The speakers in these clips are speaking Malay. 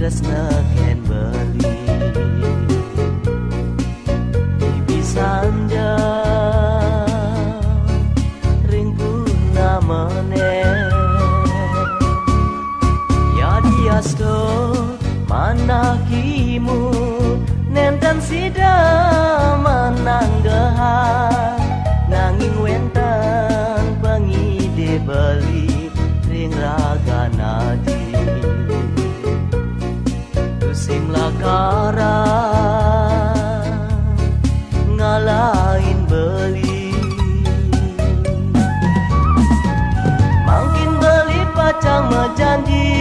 tresna ken beli Ibi sanja ring puna meneh Ya diasto manakimu nenten sida mananggahan nanging wenten pengide beli ring raga nadi sing lakara ngalahin beli mangkin beli pacang mejanji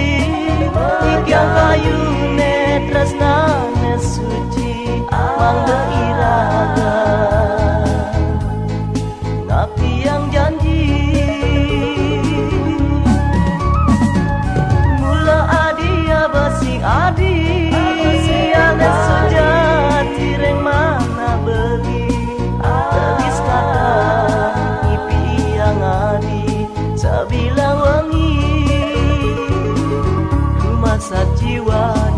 ikyang kayu tresna suci mangga iraga ngapi yang janji mula adia basi adi yang sejati reng mana beli telis kata ipi yang adi sebilang wangi rumah sajiwan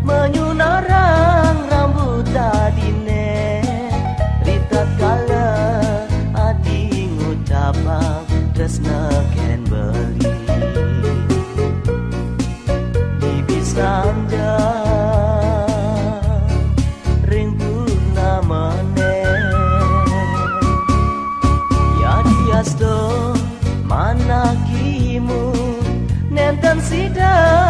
menyunarang rambut adine ritat kala adi ngucapang tresna ken beli Ibi sanja ring puna meneh Ya diasto manakimu nenten sida